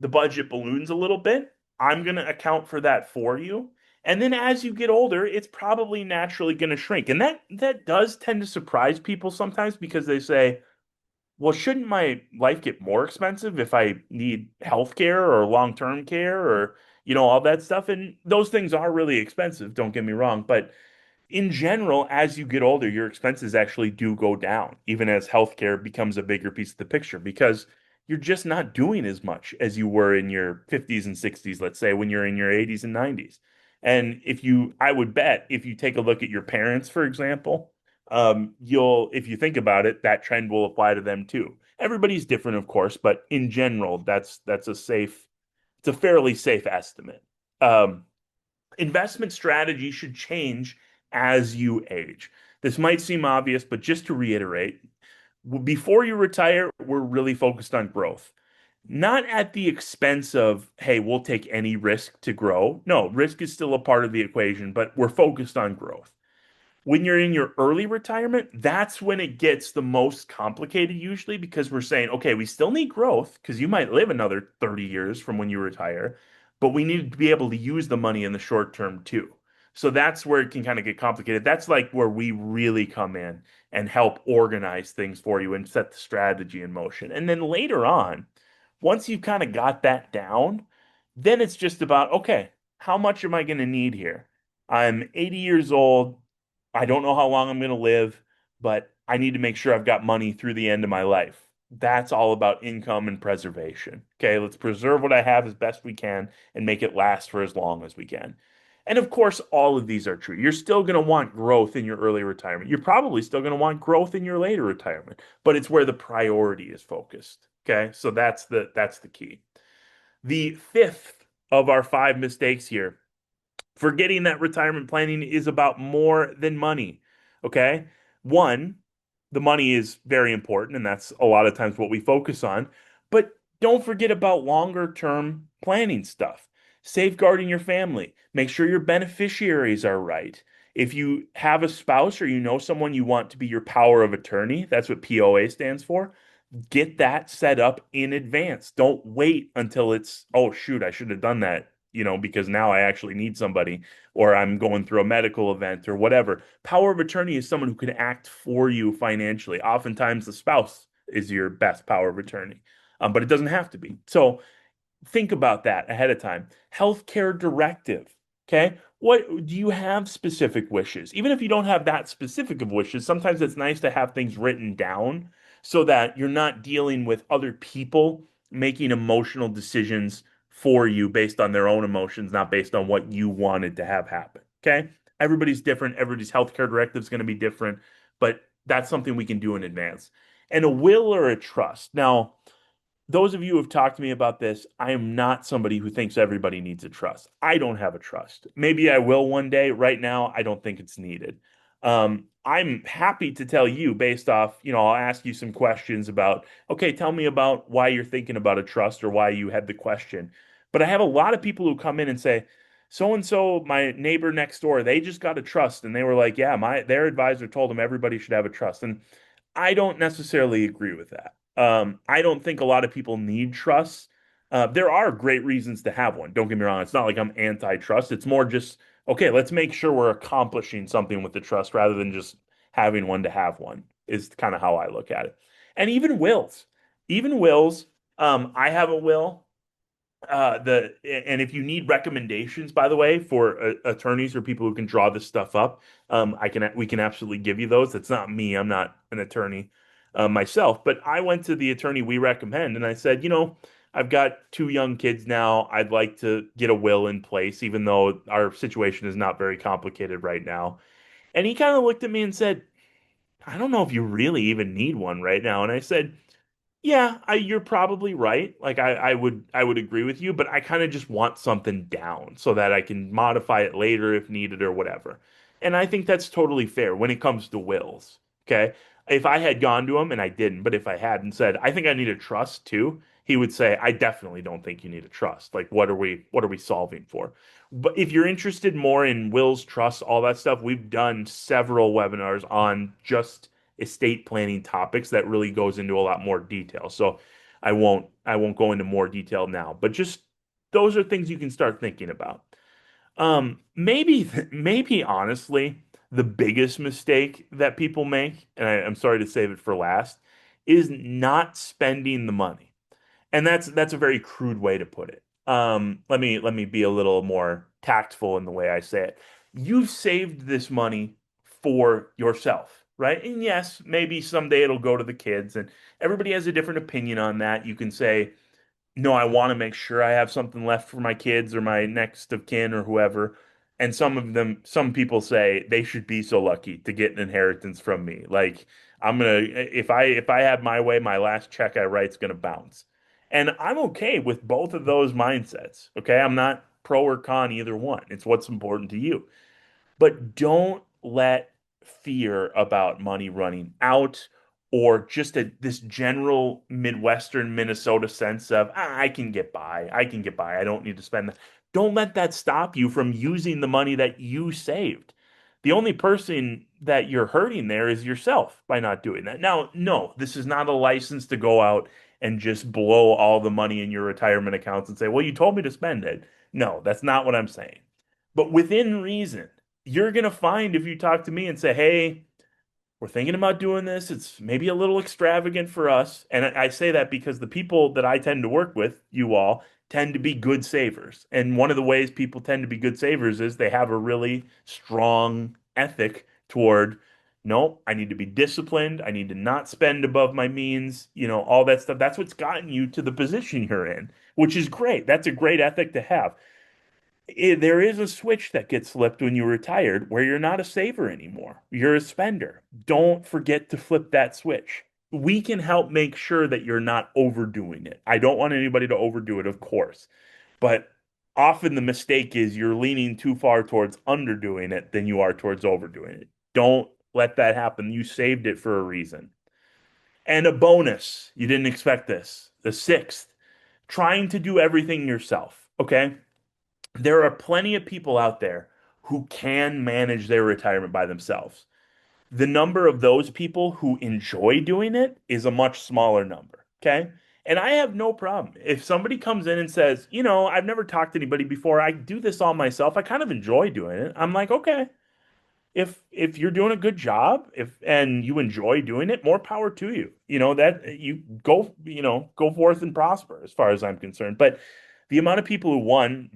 the budget balloons a little bit. I'm going to account for that for you. And then as you get older, it's probably naturally going to shrink. And that does tend to surprise people sometimes because they say, well, shouldn't my life get more expensive if I need health care or long-term care or, all that stuff? And those things are really expensive, don't get me wrong. But in general, as you get older, your expenses actually do go down, even as healthcare becomes a bigger piece of the picture, because you're just not doing as much as you were in your 50s and 60s, let's say, when you're in your 80s and 90s. And I would bet if you take a look at your parents, for example, if you think about it, that trend will apply to them too. Everybody's different, of course, but in general, it's a fairly safe estimate. Um, Investment strategy should change as you age. This might seem obvious, but just to reiterate, before you retire, we're really focused on growth. Not at the expense of, hey, we'll take any risk to grow. No, risk is still a part of the equation, but we're focused on growth. When you're in your early retirement, that's when it gets the most complicated usually because we're saying, okay, we still need growth because you might live another 30 years from when you retire, but we need to be able to use the money in the short term too. So that's where it can kind of get complicated. That's like where we really come in and help organize things for you and set the strategy in motion. And then later on, once you've kind of got that down, then it's just about, okay, how much am I going to need here? I'm 80 years old. I don't know how long I'm going to live, but I need to make sure I've got money through the end of my life. That's all about income and preservation. Okay, let's preserve what I have as best we can and make it last for as long as we can. And of course, all of these are true. You're still going to want growth in your early retirement. You're probably still going to want growth in your later retirement, but it's where the priority is focused. Okay, so that's the key. The fifth of our five mistakes here, forgetting that retirement planning is about more than money. Okay. One, the money is very important, and that's a lot of times what we focus on. But don't forget about longer term planning stuff, safeguarding your family, make sure your beneficiaries are right. If you have a spouse or you know someone you want to be your power of attorney, that's what POA stands for, get that set up in advance. Don't wait until it's, oh, shoot, I should have done that, because now I actually need somebody or I'm going through a medical event or whatever. Power of attorney is someone who can act for you financially. Oftentimes, the spouse is your best power of attorney, but it doesn't have to be. So think about that ahead of time. Healthcare directive. Okay. What do you have specific wishes? Even if you don't have that specific of wishes, sometimes it's nice to have things written down so that you're not dealing with other people making emotional decisions for you based on their own emotions, not based on what you wanted to have happen. Okay. Everybody's different. Everybody's healthcare directive is going to be different, but that's something we can do in advance. And a will or a trust. Now, those of you who have talked to me about this, I am not somebody who thinks everybody needs a trust. I don't have a trust. Maybe I will one day. Right now, I don't think it's needed. I'm happy to tell you based off, I'll ask you some questions about, okay, tell me about why you're thinking about a trust or why you had the question. But I have a lot of people who come in and say, so and so, my neighbor next door, they just got a trust. And they were like, yeah, their advisor told them everybody should have a trust. And I don't necessarily agree with that. I don't think a lot of people need trust. There are great reasons to have one. Don't get me wrong. It's not like I'm anti-trust. It's more just, okay, let's make sure we're accomplishing something with the trust rather than just having one to have one, is kind of how I look at it. And even wills. Even wills, I have a will. And if you need recommendations, by the way, for attorneys or people who can draw this stuff up, we can absolutely give you those. It's not me. I'm not an attorney myself, but I went to the attorney we recommend and I said, I've got two young kids now. I'd like to get a will in place, even though our situation is not very complicated right now. And he kind of looked at me and said, I don't know if you really even need one right now. And I said, yeah, you're probably right. Like I would agree with you, but I kind of just want something down so that I can modify it later if needed or whatever. And I think that's totally fair when it comes to wills. Okay. If I had gone to him and I didn't, but if I had and said, I think I need a trust too, he would say, I definitely don't think you need a trust. Like what are we solving for? But if you're interested more in wills, trusts, all that stuff, we've done several webinars on just estate planning topics that really goes into a lot more detail. So I won't go into more detail now, but just those are things you can start thinking about. Maybe honestly, the biggest mistake that people make, and I'm sorry to save it for last, is not spending the money. And that's a very crude way to put it. Let me be a little more tactful in the way I say it. You've saved this money for yourself, right? And yes, maybe someday it'll go to the kids, and everybody has a different opinion on that. You can say, no, I want to make sure I have something left for my kids or my next of kin or whoever. And some people say they should be so lucky to get an inheritance from me. Like if I have my way, my last check I write's gonna bounce. And I'm okay with both of those mindsets. Okay. I'm not pro or con either one. It's what's important to you. But don't let fear about money running out or just this general Midwestern Minnesota sense of, I can get by. I can get by. I don't need to spend that. Don't let that stop you from using the money that you saved. The only person that you're hurting there is yourself by not doing that. Now, no, this is not a license to go out and just blow all the money in your retirement accounts and say, well, you told me to spend it. No, that's not what I'm saying. But within reason, you're going to find if you talk to me and say, hey, we're thinking about doing this. It's maybe a little extravagant for us. And I say that because the people that I tend to work with, you all, tend to be good savers. And one of the ways people tend to be good savers is they have a really strong ethic toward, no, I need to be disciplined. I need to not spend above my means, all that stuff. That's what's gotten you to the position you're in, which is great. That's a great ethic to have. There is a switch that gets flipped when you're retired where you're not a saver anymore. You're a spender. Don't forget to flip that switch. We can help make sure that you're not overdoing it. I don't want anybody to overdo it, of course, but often the mistake is you're leaning too far towards underdoing it than you are towards overdoing it. Don't let that happen. You saved it for a reason. And a bonus, you didn't expect this. The sixth, trying to do everything yourself. Okay. There are plenty of people out there who can manage their retirement by themselves. The number of those people who enjoy doing it is a much smaller number. Okay. And I have no problem. If somebody comes in and says, I've never talked to anybody before, I do this all myself, I kind of enjoy doing it. I'm like, okay, if you're doing a good job, if and you enjoy doing it, more power to you. That you go forth and prosper as far as I'm concerned. But the amount of people who one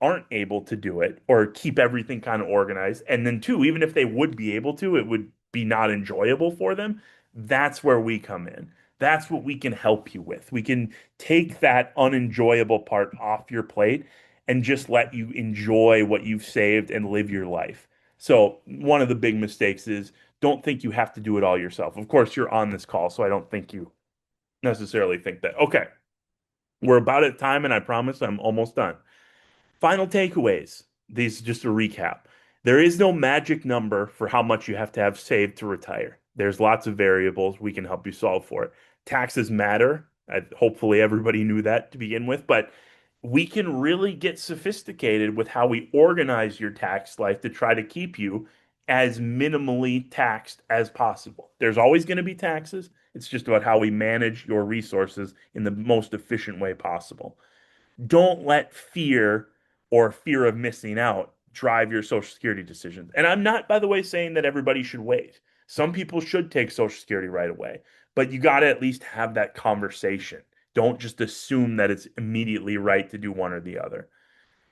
aren't able to do it or keep everything kind of organized, and then two, even if they would be able to, it would be not enjoyable for them. That's where we come in. That's what we can help you with. We can take that unenjoyable part off your plate and just let you enjoy what you've saved and live your life. So, one of the big mistakes is don't think you have to do it all yourself. Of course, you're on this call, so I don't think you necessarily think that. Okay, we're about at time, and I promise I'm almost done. Final takeaways. These just a recap. There is no magic number for how much you have to have saved to retire. There's lots of variables we can help you solve for it. Taxes matter. Hopefully, everybody knew that to begin with, but we can really get sophisticated with how we organize your tax life to try to keep you as minimally taxed as possible. There's always going to be taxes. It's just about how we manage your resources in the most efficient way possible. Don't let fear or fear of missing out drive your Social Security decisions. And I'm not, by the way, saying that everybody should wait. Some people should take Social Security right away, but you got to at least have that conversation. Don't just assume that it's immediately right to do one or the other.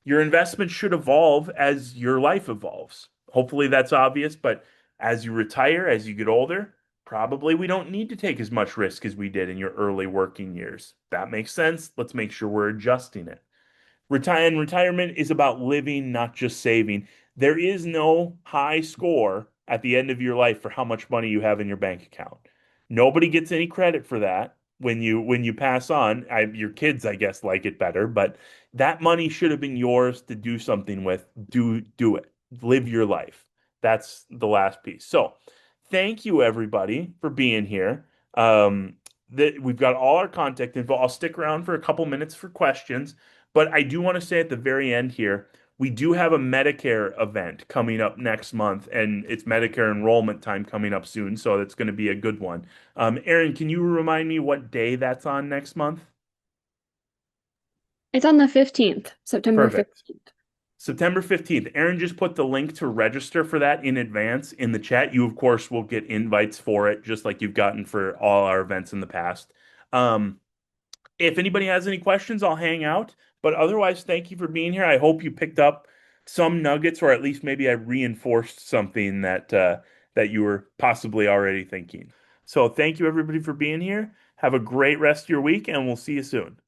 Your investment should evolve as your life evolves. Hopefully that's obvious, but as you retire, as you get older, probably we don't need to take as much risk as we did in your early working years. That makes sense. Let's make sure we're adjusting it. Retirement is about living, not just saving. There is no high score at the end of your life for how much money you have in your bank account. Nobody gets any credit for that when you pass on. Your kids, I guess, like it better, but that money should have been yours to do something with. Do it. Live your life. That's the last piece. So, thank you everybody for being here. We've got all our contact info. I'll stick around for a couple minutes for questions. But I do want to say at the very end here, we do have a Medicare event coming up next month, and it's Medicare enrollment time coming up soon, so it's going to be a good one. Aaron, can you remind me what day that's on next month? It's on the 15th, September Perfect. 15th. September 15th. Aaron just put the link to register for that in advance in the chat. You, of course, will get invites for it, just like you've gotten for all our events in the past. Um, If anybody has any questions, I'll hang out. But otherwise, thank you for being here. I hope you picked up some nuggets, or at least maybe I reinforced something that you were possibly already thinking. So thank you everybody for being here. Have a great rest of your week, and we'll see you soon.